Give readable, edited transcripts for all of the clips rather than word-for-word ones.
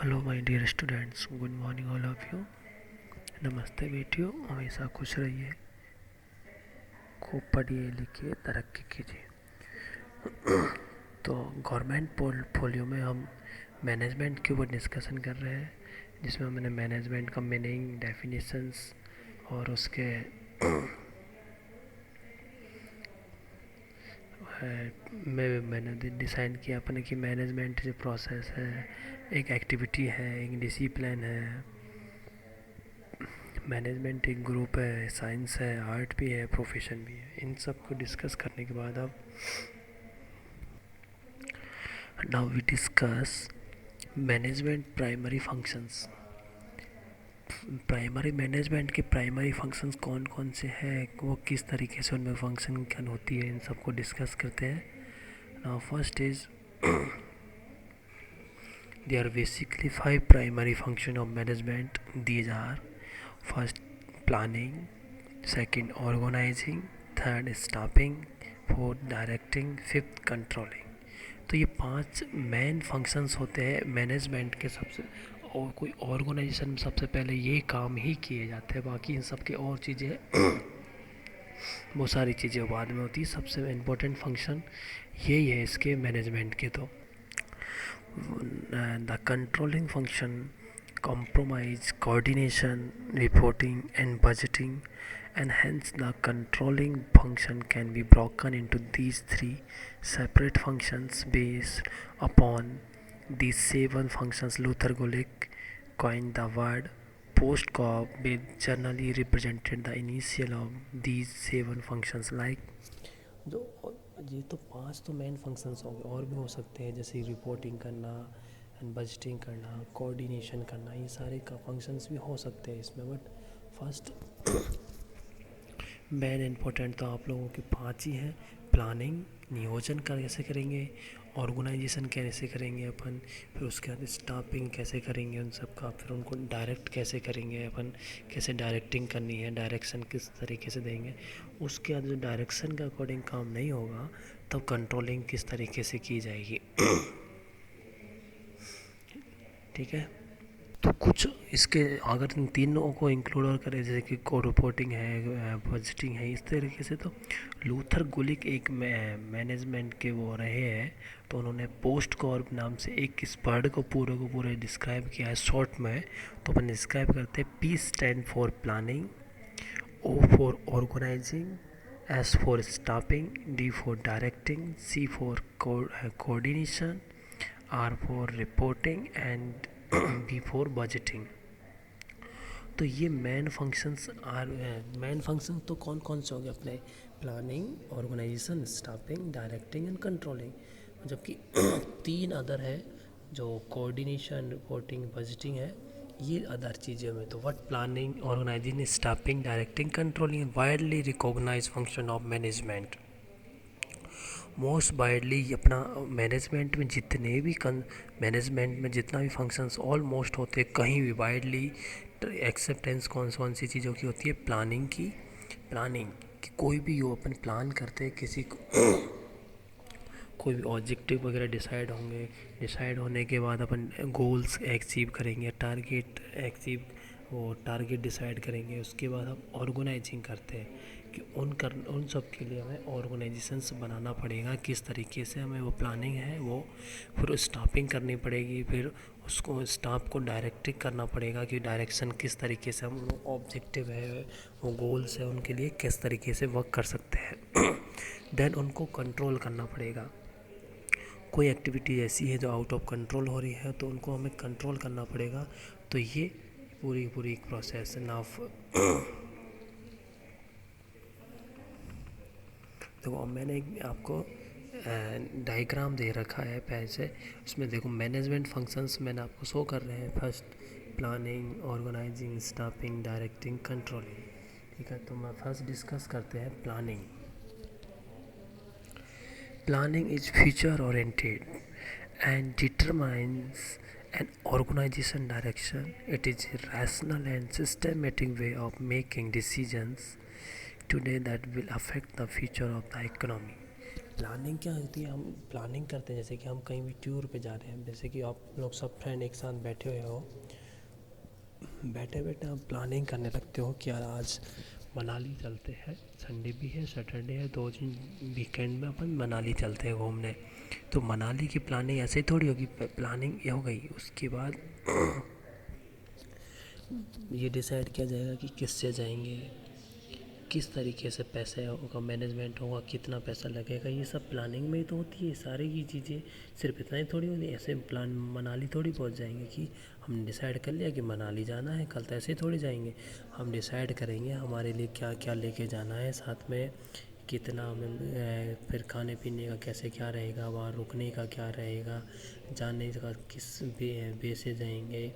Hello my dear students, good morning all of you. नमस्ते बेटियों, हमेशा खुश रहिए, खूब पढ़िए लिखिए, तरक्की कीजिए। तो गवर्नमेंट पोर्टफोलियो में हम मैनेजमेंट के ऊपर डिस्कशन कर रहे हैं, जिसमें मैंने मैनेजमेंट का मीनिंग, डेफिनेशंस और उसके मैंने डिसाइड किया अपने कि मैनेजमेंट जो प्रोसेस है, एक एक्टिविटी है, एक डिसिप्लिन है। मैनेजमेंट एक ग्रुप है, साइंस है, आर्ट भी है, प्रोफेशन भी है। इन सब को डिस्कस करने के बाद अब now we discuss management primary functions. Primary management के प्राइमरी फंक्शंस कौन कौन से हैं, वो किस तरीके से उनमें फंक्शन क्या होती है, इन सबको डिस्कस करते हैं। Now first is there are basically five primary functions of management. These are: first, planning; second, organizing; third, staffing; fourth, directing; fifth, controlling. तो ये पांच मेन फंक्शंस होते हैं मैनेजमेंट के। सबसे और कोई ऑर्गेनाइजेशन में सबसे पहले ये काम ही किए जाते हैं, बाकी इन सब के और चीज़ें वो सारी चीज़ें बाद में होती है। सबसे इम्पोर्टेंट फंक्शन यही है इसके मैनेजमेंट के। तो the controlling function compromise coordination, reporting and budgeting, and hence the controlling function can be broken into these three separate functions based upon these seven functions. Luther Gulick coined the word post-corp, which generally represented the initial of these seven functions like जो ये तो पांच तो main functions हो गए, और भी हो सकते हैं जैसे रिपोर्टिंग करना एंड बजटिंग करना, कोऑर्डिनेशन करना, ये सारे का फंक्शंस भी हो सकते हैं इसमें। बट फर्स्ट मेन इम्पोर्टेंट तो आप लोगों के पांच ही हैं। प्लानिंग, नियोजन कैसे करेंगे, ऑर्गेनाइजेशन कैसे करेंगे अपन, फिर उसके बाद स्टाफिंग कैसे करेंगे उन सब का, फिर उनको डायरेक्ट कैसे करेंगे अपन, कैसे डायरेक्टिंग करनी है, डायरेक्शन किस तरीके से देंगे। उसके बाद जो डायरेक्शन के अकॉर्डिंग काम नहीं होगा तब कंट्रोलिंग किस तरीके से की जाएगी। ठीक है, तो कुछ इसके अगर इन तीनों को इंक्लूड और करें, जैसे कि को रिपोर्टिंग है, बजटिंग है, इस तरीके से, तो लूथर गुलिक एक मैनेजमेंट के वो रहे हैं। तो उन्होंने पोस्ट कॉर्प नाम से एक इस वर्ड को पूरे डिस्क्राइब किया है शॉर्ट में। तो अपन डिस्क्राइब करते हैं: P stand for planning, O for organizing, S for staffing, D for directing, C for coordination, R for reporting and B for budgeting. तो ये मेन फंक्शंस मेन फंक्शन तो कौन कौन से हो गए अपने? Planning, organization, staffing, directing and controlling. जबकि तीन अदर है, जो कोऑर्डिनेशन, रिपोर्टिंग, बजटिंग है, ये अदर चीज़ें में। तो what planning, organizing, staffing, directing, controlling widely recognize function of management. Most widely अपना मैनेजमेंट में जितने भी मैनेजमेंट में जितना भी फंक्शंस ऑलमोस्ट होते हैं, कहीं भी वाइडली एक्सेप्टेंस कौन सी चीज़ों की होती है? प्लानिंग की। प्लानिंग कि कोई भी हो, अपन प्लान करते हैं किसी को कोई भी ऑब्जेक्टिव वगैरह डिसाइड होंगे, डिसाइड होने के बाद अपन गोल्स अचीव करेंगे, टारगेट डिसाइड करेंगे। उसके बाद हम ऑर्गेनाइजिंग करते हैं कि उन सब के लिए हमें ऑर्गेनाइजेशंस बनाना पड़ेगा, किस तरीके से हमें वो प्लानिंग है वो। फिर स्टाफिंग करनी पड़ेगी, फिर उसको स्टाफ को डायरेक्टिंग करना पड़ेगा कि डायरेक्शन किस तरीके से हम ऑब्जेक्टिव है, वो गोल्स है, उनके लिए किस तरीके से वर्क कर सकते हैं। देन उनको कंट्रोल करना पड़ेगा। कोई एक्टिविटी ऐसी है जो आउट ऑफ कंट्रोल हो रही है तो उनको हमें कंट्रोल करना पड़ेगा। तो ये पूरी एक प्रोसेस है। नाउ देखो, मैंने आपको डायग्राम दे रखा है पहले से। उसमें देखो मैनेजमेंट फंक्शंस मैंने आपको शो कर रहे हैं। First planning, organizing, staffing, directing, controlling. ठीक है, तो मैं फर्स्ट डिस्कस करते हैं planning. Planning is future oriented and determines an organization direction. It is a rational and systematic way of making decisions today that will affect the future of the economy. Planning क्या होती है, हम planning करते हैं जैसे कि हम कहीं भी टूर पे जा रहे हैं, जैसे कि आप लोग सब फ्रेंड एक साथ बैठे हुए हो, बैठे बैठे आप प्लानिंग करने लगते हो कि यार आज मनाली चलते हैं, संडे भी है सैटरडे है, 2 दिन वीकेंड में अपन मनाली चलते हैं घूमने। तो मनाली की प्लानिंग ऐसे ही थोड़ी होगी, प्लानिंग ये हो गई, उसके बाद ये डिसाइड किया जाएगा कि किससे जाएंगे, किस तरीके से पैसे का मैनेजमेंट होगा, कितना पैसा लगेगा, ये सब प्लानिंग में ही तो होती है सारी की चीज़ें। सिर्फ इतना ही थोड़ी होती है, ऐसे प्लान मनाली थोड़ी पहुंच जाएंगे कि हमने डिसाइड कर लिया कि मनाली जाना है, कल तो ऐसे ही थोड़ी जाएंगे। हम डिसाइड करेंगे हमारे लिए क्या क्या लेके जाना है साथ में, कितना हमें फिर खाने पीने का कैसे क्या रहेगा, वहाँ रुकने का क्या रहेगा, जाने का किस वे से जाएंगे,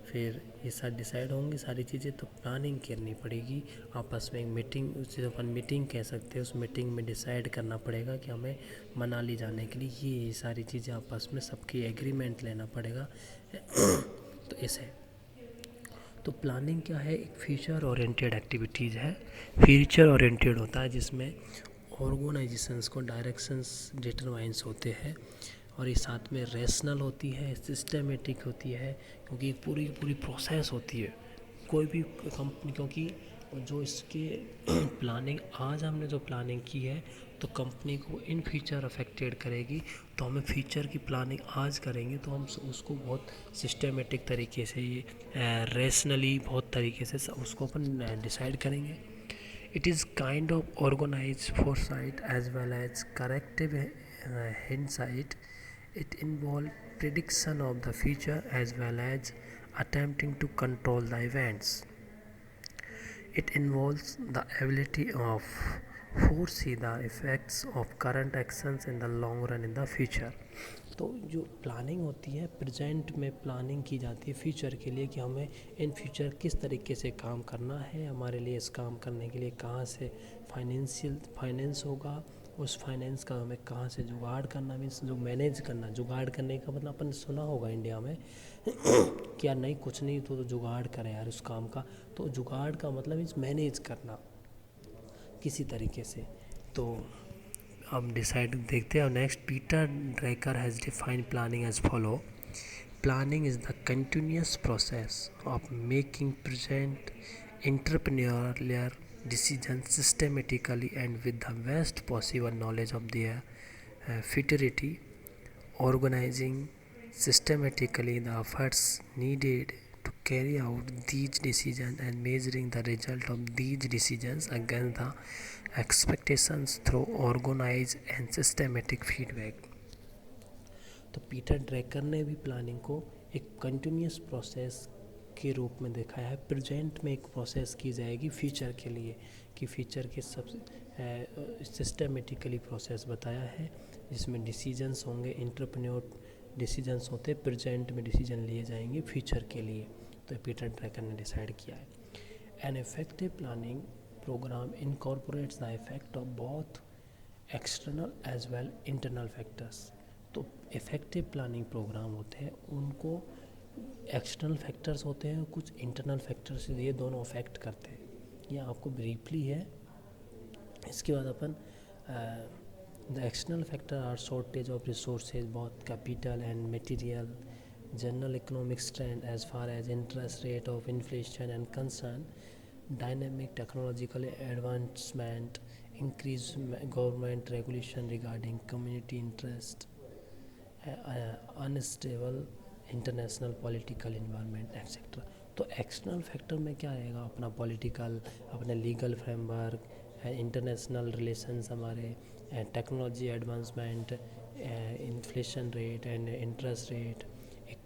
फिर ये सब डिसाइड होंगी सारी चीज़ें। तो प्लानिंग करनी पड़ेगी आपस में, एक मीटिंग, उसे अपन मीटिंग कह सकते हैं, उस मीटिंग में डिसाइड करना पड़ेगा कि हमें मनाली जाने के लिए ये सारी चीज़ें आपस में सबकी एग्रीमेंट लेना पड़ेगा। तो इसे तो प्लानिंग क्या है, एक फ्यूचर ओरिएंटेड एक्टिविटीज़ है। फ्यूचर ओरिएंटेड होता है जिसमें ऑर्गेनाइजेशंस को डायरेक्शंस डिटरमाइंस होते हैं, और ये साथ में रेशनल होती है, सिस्टमेटिक होती है, क्योंकि एक पूरी पूरी प्रोसेस होती है कोई भी कंपनी, क्योंकि जो इसके प्लानिंग आज हमने जो प्लानिंग की है तो कंपनी को इन फ्यूचर अफेक्टेड करेगी। तो हमें फ्यूचर की प्लानिंग आज करेंगे तो हम उसको बहुत सिस्टमेटिक तरीके से, ये रेशनली बहुत तरीके से उसको अपन डिसाइड करेंगे। It is kind of organize foresight as well as corrective hindsight. It involves prediction of the future as well as attempting to control the events. It involves the ability of foresee the effects of current actions in the long run in the future. तो जो planning होती है, present में planning की जाती है future के लिए कि हमें इन फ्यूचर किस तरीके से काम करना है, हमारे लिए इस काम करने के लिए कहाँ से फाइनेंस होगा, उस फाइनेंस का हमें कहाँ से जुगाड़ करना, मीन्स जो मैनेज करना, जुगाड़ करने का मतलब अपन सुना होगा इंडिया में कि यार नहीं कुछ नहीं तो जुगाड़ करें यार उस काम का। तो जुगाड़ का मतलब मीन्स मैनेज करना किसी तरीके से। तो अब डिसाइड देखते हैं next. Peter Drucker has defined planning as follow: planning is the continuous process of making present entrepreneurial decisions systematically and with the best possible knowledge of their futurity, organizing systematically the efforts needed to carry out these decisions and measuring the result of these decisions against the expectations through organized and systematic feedback. तो Peter ड्रैकर ने भी planning को एक continuous process के रूप में देखा है। प्रेजेंट में एक प्रोसेस की जाएगी फ्यूचर के लिए, कि फ्यूचर के सब सिस्टमेटिकली प्रोसेस बताया है जिसमें डिसीजंस होंगे, एंटरप्रेन्योर डिसीजंस होते हैं, प्रेजेंट में डिसीजन लिए जाएंगे फ्यूचर के लिए। तो पीटर ड्रैकर ने डिसाइड किया है। An effective planning program incorporates the effect of both external as well internal factors. तो इफ़ेक्टिव प्लानिंग प्रोग्राम होते हैं, उनको एक्सटर्नल फैक्टर्स होते हैं, कुछ इंटरनल फैक्टर्स, ये दोनों अफेक्ट करते हैं। ये आपको ब्रीफली है। इसके बाद अपन the external factor are shortage of resources both capital and material, general economics trend as far as interest rate of inflation and concern, dynamic technological advancement, increased government regulation regarding community interest, unstable international political environment etcetera. तो external factor में क्या आएगा, अपना political, अपने legal framework, international relations, हमारे technology advancement, inflation rate and interest rate,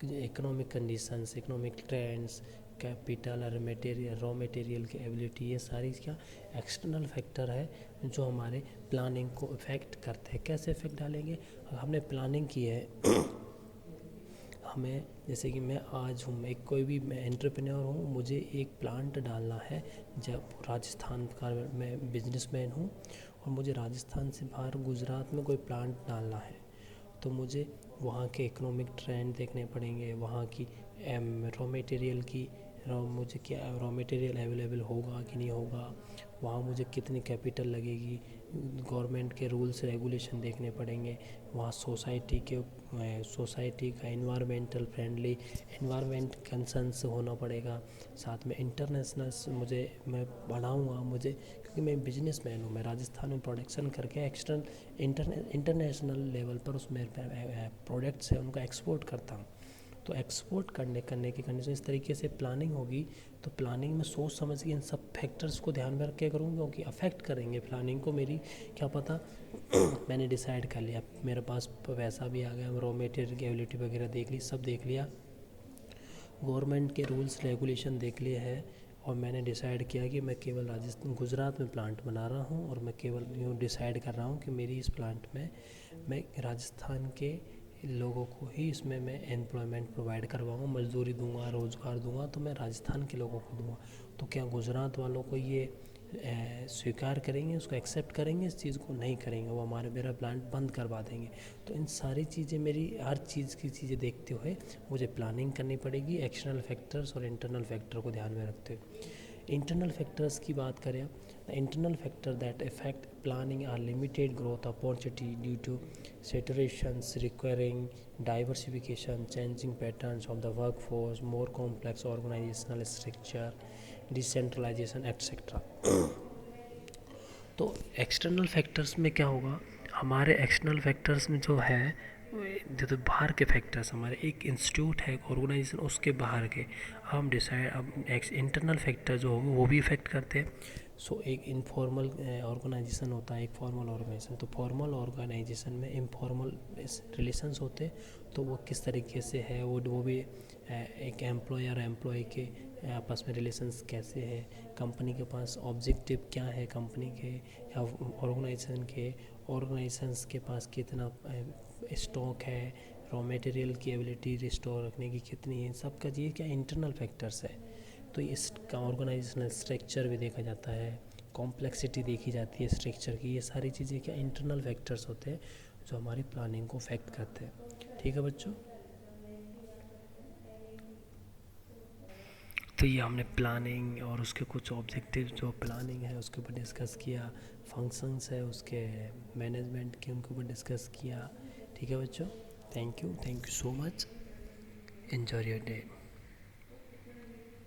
economic conditions, economic trends, capital और material, raw material की ability, ये सारी क्या एक्सटर्नल फैक्टर है जो हमारे प्लानिंग को इफ़ेक्ट करते हैं। कैसे इफ़ेक्ट डालेंगे, हमने प्लानिंग की है हमें, जैसे कि मैं आज हूँ, मैं कोई भी मैं एंटरप्रेन्योर हूँ, मुझे एक प्लांट डालना है। जब राजस्थान का मैं बिजनेसमैन हूँ और मुझे राजस्थान से बाहर गुजरात में कोई प्लांट डालना है, तो मुझे वहाँ के इकोनॉमिक ट्रेंड देखने पड़ेंगे, वहाँ की रॉ मटेरियल की मुझे क्या रॉ मटेरियल अवेलेबल होगा कि नहीं होगा, वहाँ मुझे कितनी कैपिटल लगेगी, गवर्नमेंट के रूल्स रेगुलेशन देखने पड़ेंगे, वहाँ सोसाइटी का इन्वायरमेंटल फ्रेंडली इन्वायरमेंट कंसर्न्स होना पड़ेगा। साथ में इंटरनेशनल मैं बढ़ाऊँगा, क्योंकि मैं बिजनेसमैन हूँ, मैं राजस्थान में प्रोडक्शन करके इंटरनेशनल लेवल पर उसमें प्रोडक्ट्स है उनका एक्सपोर्ट करता हूँ। तो एक्सपोर्ट करने की कंडीशन इस तरीके से प्लानिंग होगी। तो प्लानिंग में सोच समझ के इन सब फैक्टर्स को ध्यान में रख के करूँगा, क्योंकि अफेक्ट करेंगे प्लानिंग को मेरी। क्या पता मैंने डिसाइड कर लिया, मेरे पास पैसा भी आ गया, रॉ मटेरियल की एबिलिटी वगैरह देख ली, सब देख लिया, गवर्नमेंट के रूल्स रेगुलेशन देख लिए है, और मैंने डिसाइड किया कि मैं केवल गुजरात में प्लांट बना रहा हूँ, और मैं केवल यूँ डिसाइड कर रहा हूँ कि मेरी इस प्लांट में मैं राजस्थान के लोगों को ही इसमें मैं एम्प्लॉयमेंट प्रोवाइड करवाऊँगा, मजदूरी दूंगा, रोज़गार दूंगा, तो मैं राजस्थान के लोगों को दूंगा। तो क्या गुजरात वालों को ये स्वीकार करेंगे, उसको एक्सेप्ट करेंगे? इस चीज़ को नहीं करेंगे, वो मेरा प्लांट बंद करवा देंगे। तो इन सारी चीज़ें, मेरी हर चीज़ की चीज़ें देखते हुए मुझे प्लानिंग करनी पड़ेगी, एक्सटर्नल फैक्टर्स और इंटरनल फैक्टर को ध्यान में रखते हुए। इंटरनल फैक्टर्स की बात करें, the internal factor that affect planning are limited growth opportunity due to saturations requiring diversification, changing patterns of the work force, more complex organisational structure, decentralisation etcetera. तो external factors में क्या होगा, हमारे external factors में जो है, जो बाहर के फैक्टर्स, हमारे एक इंस्टीट्यूट है, एक ऑर्गेनाइजेशन, उसके बाहर के हम डिसाइड, अब इंटरनल फैक्टर जो होंगे वो भी इफेक्ट करते हैं। सो एक इनफॉर्मल ऑर्गेनाइजेशन होता है, एक फॉर्मल ऑर्गेनाइजेशन। तो फॉर्मल ऑर्गेनाइजेशन में इनफॉर्मल रिलेशंस होते हैं, तो वो किस तरीके से है, वो भी एक एम्प्लॉयर एम्प्लॉय के आपस में रिलेशंस कैसे है, कंपनी के पास ऑब्जेक्टिव क्या है कंपनी के या ऑर्गेनाइजेशंस के पास कितना स्टॉक है, रॉ मटेरियल की एबिलिटी रिस्टोर रखने की कितनी है, सबका ये क्या इंटरनल फैक्टर्स है। तो इसका ऑर्गेनाइजेशनल स्ट्रक्चर भी देखा जाता है, कॉम्प्लेक्सिटी देखी जाती है स्ट्रक्चर की, ये सारी चीज़ें क्या इंटरनल फैक्टर्स होते हैं जो हमारी प्लानिंग को अफेक्ट करते हैं। ठीक है बच्चों, तो ये हमने प्लानिंग और उसके कुछ ऑब्जेक्टिव जो प्लानिंग है उसके ऊपर डिस्कस किया, फंक्शंस है उसके मैनेजमेंट के उनके ऊपर डिस्कस किया। ठीक है बच्चों, thank you so much, enjoy your day.